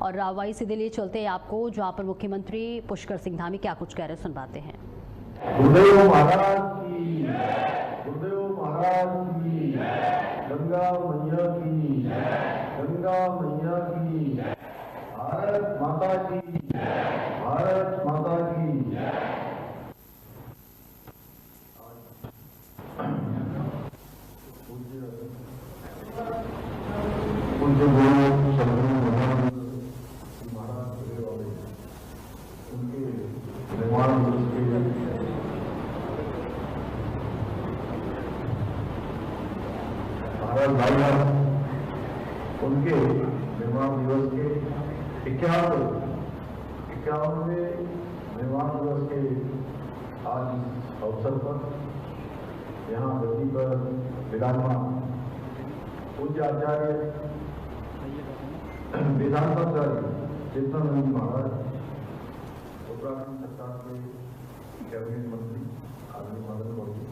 और रावई सीधे लिए चलते हैं आपको, जहां पर मुख्यमंत्री पुष्कर सिंह धामी क्या कुछ कह रहे हैं, सुनवाते हैं। गुरुदेव महाराज की, गुरुदेव महाराज की, गंगा मैया की, गंगा मैया की, भारत माता की, भारत माता की। उनके महाराज उनके निर्माण भारत भाई उनके निर्माण दिवस के 51वें निर्माण दिवस के आज अवसर पर यहाँ गद्दी पर विराजमान पूज्य आचार्य वेदांताचार्य चेतनानंद महाराज, उत्तराखंड सरकार के कैबिनेट मंत्री आदरणीय मदन गौरी,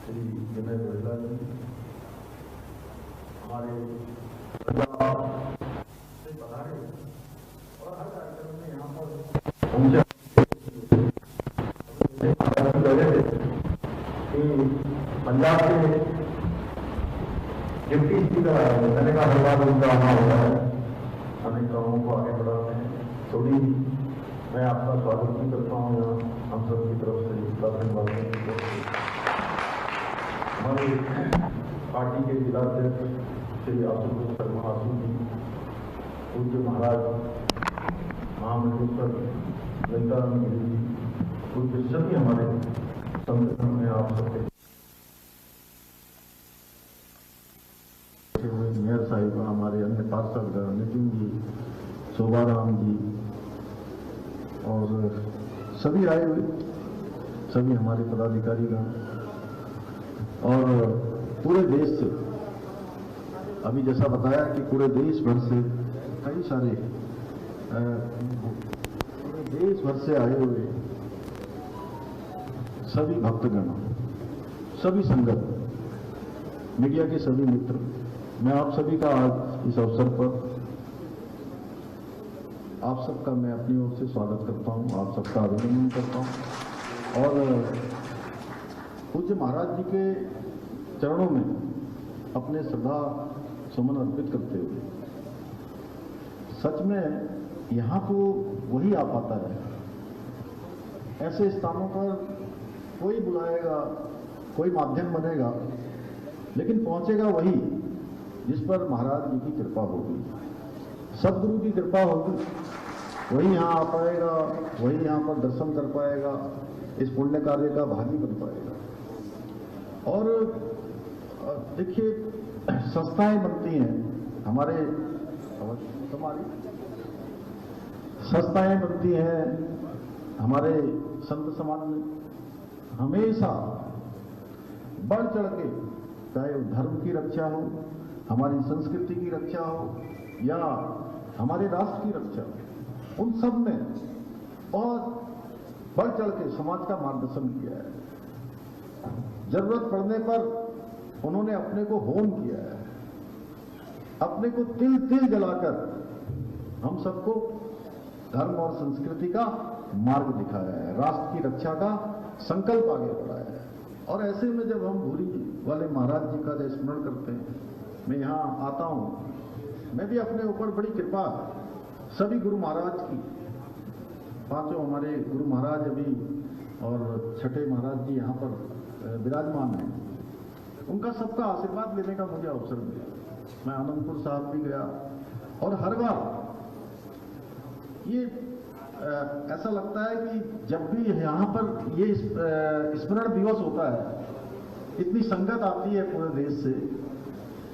श्री विनय गोयला जी, हमारे से पधारे और हर कार्यक्रम में यहाँ पर पहुंचे पंजाब से डिप्टी स्पीकर आए, मैंने कहा हर बार उनका आना होता है, अनेक कामों को आगे बढ़ाते हैं। थोड़ी मैं आपका स्वागत भी करता हूँ यहाँ हम सब की तरफ से, उत्तराखंड वालों की तरफ से। हमारे पार्टी के जिलाध्यक्ष श्री आशुतोष शर्मा आशु जी, पूज्य महाराज महामंडलेश्वर नित्यानंद गिरी जी, पूज्य सभी हमारे संगठन में आप सबके मेयर साहिबा, हमारे अन्य पार्षद नितिन जी, शोभाराम जी और सभी आए हुए सभी हमारे पदाधिकारीगण और पूरे देश से, अभी जैसा बताया कि पूरे देश भर से कई सारे पूरे देश भर से आए हुए सभी भक्तगण, सभी संगत, मीडिया के सभी मित्र, मैं आप सभी का आज इस अवसर पर आप सबका मैं अपनी ओर से स्वागत करता हूं, आप सबका अभिनंदन करता हूं और पूज्य महाराज जी के चरणों में अपने श्रद्धा सुमन अर्पित करते हुए, सच में यहाँ को वही आ पाता है। ऐसे स्थानों पर कोई बुलाएगा, कोई माध्यम बनेगा, लेकिन पहुंचेगा वही जिस पर महाराज जी की कृपा होगी, सदगुरु की कृपा होगी, वही यहाँ आ पाएगा, वही यहाँ पर दर्शन कर पाएगा, इस पुण्य कार्य का भागी बन पाएगा। और देखिए, संस्थाएं बनती हैं हमारी संस्थाएं बनती हैं हमारे संत समाज में, हमेशा बढ़ चढ़ के, चाहे वो धर्म की रक्षा हो, हमारी संस्कृति की रक्षा हो या हमारे राष्ट्र की रक्षा हो, उन सब ने बहुत बढ़ चढ़ के समाज का मार्गदर्शन किया है। जरूरत पड़ने पर उन्होंने अपने को होम किया है, अपने को तिल तिल जलाकर हम सबको धर्म और संस्कृति का मार्ग दिखाया है, राष्ट्र की रक्षा का संकल्प आगे बढ़ाया है। और ऐसे में जब हम भूरी वाले महाराज जी का जब स्मरण करते हैं, मैं यहाँ आता हूँ, मैं भी अपने ऊपर बड़ी कृपा सभी गुरु महाराज की, पांचों हमारे गुरु महाराज अभी और छठे महाराज जी यहाँ पर विराजमान हैं, उनका सबका आशीर्वाद लेने का मुझे अवसर मिला। मैं आनंदपुर साहब भी गया और हर बार ये ऐसा लगता है कि जब भी यहाँ पर ये स्मरण दिवस होता है, इतनी संगत आती है पूरे देश से,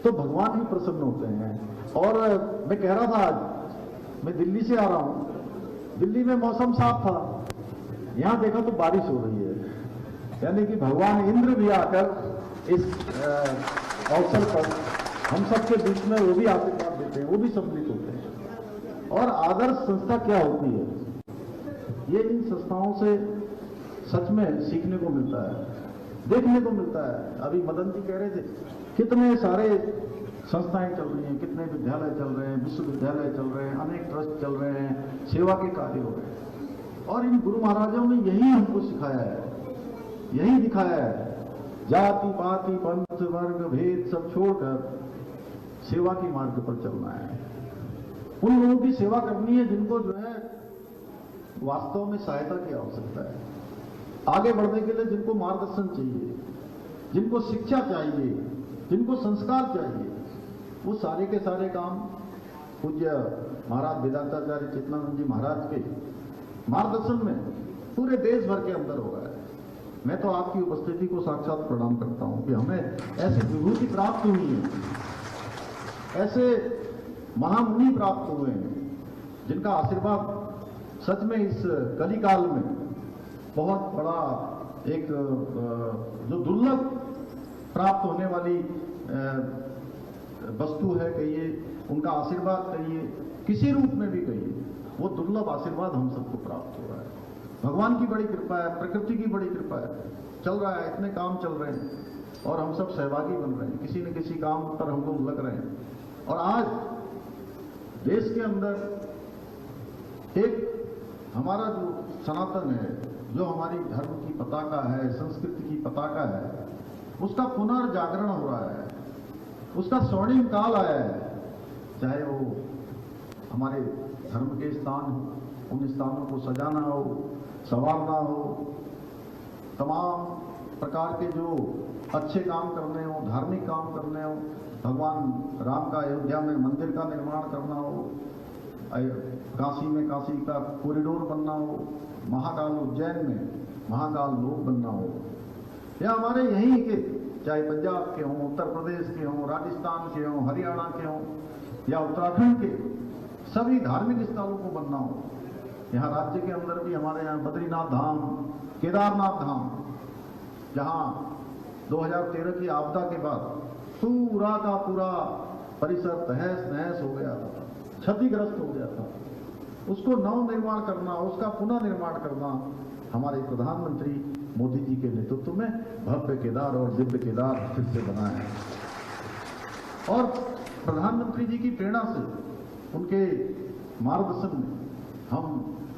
तो भगवान भी प्रसन्न होते हैं। और मैं कह रहा था, आज मैं दिल्ली से आ रहा हूँ, दिल्ली में मौसम साफ था, यहाँ देखा तो बारिश हो रही है, यानी कि भगवान इंद्र भी आकर इस अवसर पर हम सबके बीच में वो भी आशीर्वाद देते हैं, वो भी सम्मिलित होते हैं। और आदर्श संस्था क्या होती है, ये इन संस्थाओं से सच में सीखने को मिलता है, देखने को मिलता है। अभी मदन जी कह रहे थे कितने सारे संस्थाएं चल रही हैं, कितने विद्यालय चल रहे हैं, विश्वविद्यालय चल रहे हैं, अनेक ट्रस्ट चल रहे हैं, सेवा के कार्य हो रहे हैं। और इन गुरु महाराजों ने यही हमको सिखाया है, यही दिखाया है, जाति पाति पंथ वर्ग भेद सब छोड़कर सेवा की मार्ग पर चलना है। उन लोगों की सेवा करनी है जिनको जो है वास्तव में सहायता की आवश्यकता है, आगे बढ़ने के लिए जिनको मार्गदर्शन चाहिए, जिनको शिक्षा चाहिए, जिनको संस्कार चाहिए, वो सारे के सारे काम पूज्य महाराज वेदांताचार्य चेतनानंद जी महाराज के मार्गदर्शन में पूरे देश भर के अंदर हो रहा है। मैं तो आपकी उपस्थिति को साक्षात प्रणाम करता हूं कि हमें ऐसी विभूति प्राप्त हुई है, ऐसे महामुनि प्राप्त हुए हैं जिनका आशीर्वाद सच में इस कलिकाल में बहुत बड़ा एक जो दुर्लभ प्राप्त होने वाली वस्तु है कहिए, उनका आशीर्वाद कहिए, किसी रूप में भी कहिए, वो दुर्लभ आशीर्वाद हम सबको प्राप्त हो रहा है। भगवान की बड़ी कृपा है, प्रकृति की बड़ी कृपा है, चल रहा है, इतने काम चल रहे हैं और हम सब सहभागी बन रहे हैं, किसी न किसी काम पर हम लोग लग रहे हैं। और आज देश के अंदर एक हमारा जो सनातन है, जो हमारी धर्म की पताका है, संस्कृति की पताका है, उसका पुनर्जागरण हो रहा है, उसका स्वर्णिम काल आया है। चाहे वो हमारे धर्म के स्थान हो, उन स्थानों को सजाना हो, संवारना हो, तमाम प्रकार के जो अच्छे काम करने हो, धार्मिक काम करने हो, भगवान राम का अयोध्या में मंदिर का निर्माण करना हो, काशी में काशी का कॉरिडोर बनना हो, महाकाल उज्जैन में महाकाल लोक बनना हो, या हमारे यहीं के चाहे पंजाब के हों, उत्तर प्रदेश के हों, राजस्थान के हों, हरियाणा के हों या उत्तराखंड के, सभी धार्मिक स्थलों को बनना हो। यहाँ राज्य के अंदर भी हमारे यहाँ बद्रीनाथ धाम, केदारनाथ धाम, जहाँ 2013 की आपदा के बाद पूरा का पूरा परिसर तहस नहस हो गया था, क्षतिग्रस्त हो गया था, उसको नव निर्माण करना, उसका पुनः निर्माण करना हमारे प्रधानमंत्री मोदी जी के नेतृत्व में भव्य केदार और दिव्य केदार फिर से बना है। और प्रधानमंत्री जी की प्रेरणा से, उनके मार्गदर्शन में हम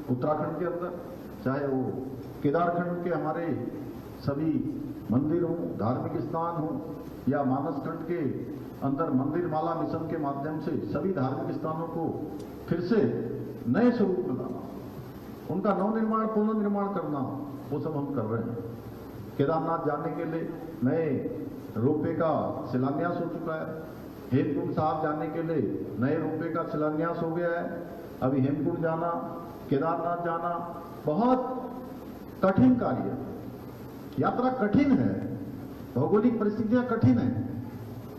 उत्तराखंड के अंदर, चाहे वो केदारखंड के हमारे सभी मंदिर हों, धार्मिक स्थान हों, या मानस खंड के अंदर मंदिर माला मिशन के माध्यम से सभी धार्मिक स्थानों को फिर से नए स्वरूप में लाना, उनका नवनिर्माण पुनर्निर्माण करना, वो सब हम कर रहे हैं। केदारनाथ जाने के लिए नए रोपवे का शिलान्यास हो चुका है, हेमकुंड साहब जाने के लिए नए रोपवे का शिलान्यास हो गया है। अभी हेमकुंड जाना, केदारनाथ जाना बहुत कठिन कार्य है, यात्रा कठिन है, भौगोलिक परिस्थितियां कठिन है।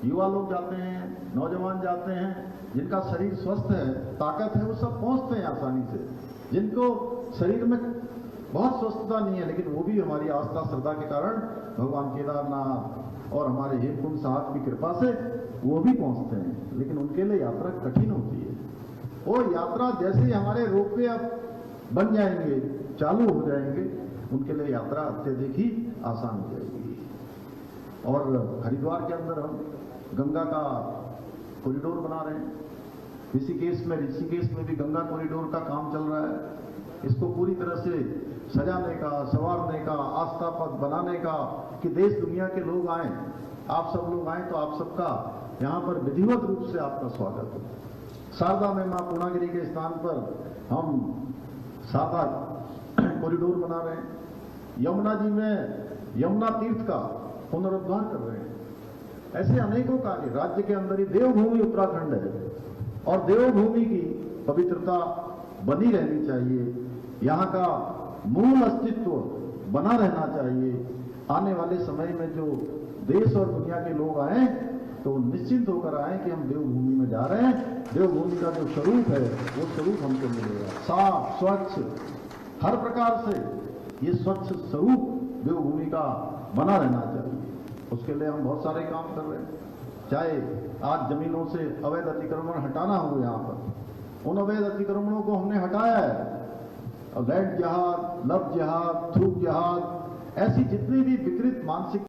युवा लोग जाते हैं, नौजवान जाते हैं, जिनका शरीर स्वस्थ है, ताकत है, वो सब पहुंचते हैं आसानी से। जिनको शरीर में बहुत स्वस्थता नहीं है, लेकिन वो भी हमारी आस्था श्रद्धा के कारण भगवान केदारनाथ और हमारे हेमकुंड साहब की कृपा से वो भी पहुंचते हैं, लेकिन उनके लिए यात्रा कठिन होती है। वो यात्रा जैसे ही हमारे रोपवे अब बन जाएंगे, चालू हो जाएंगे, उनके लिए यात्रा अत्यधिक ही आसान हो जाएगी। और हरिद्वार के अंदर हम गंगा का कॉरिडोर बना रहे हैं, ऋषिकेश में भी गंगा कॉरिडोर का काम चल रहा है। इसको पूरी तरह से सजाने का, संवारने का, आस्था पथ बनाने का, कि देश दुनिया के लोग आए, आप सब लोग आए तो आप सबका यहाँ पर विधिवत रूप से आपका स्वागत हो। शारदा में मां पूर्णागिरी के स्थान पर हम शारदा कॉरिडोर बना रहे हैं। यमुना जी में यमुना तीर्थ का पुनरुद्धार कर रहे हैं। ऐसे अनेकों कार्य राज्य के अंदर ही, देवभूमि उत्तराखंड है और देवभूमि की पवित्रता बनी रहनी चाहिए, यहाँ का मूल अस्तित्व बना रहना चाहिए। आने वाले समय में जो देश और दुनिया के लोग आए तो निश्चिंत होकर आए कि हम देवभूमि में जा रहे हैं, देवभूमि का जो स्वरूप है वो स्वरूप हमको मिलेगा, साफ स्वच्छ, हर प्रकार से ये स्वच्छ स्वरूप देवभूमि का बना रहना चाहिए। उसके लिए हम बहुत सारे काम कर रहे हैं। चाहे आज जमीनों से अवैध अतिक्रमण हटाना हो, यहाँ पर उन अवैध अतिक्रमणों को हमने हटाया है। लैंड जहाज, लव जहाज, थ्रू जहाज, ऐसी जितनी भी विकृत मानसिक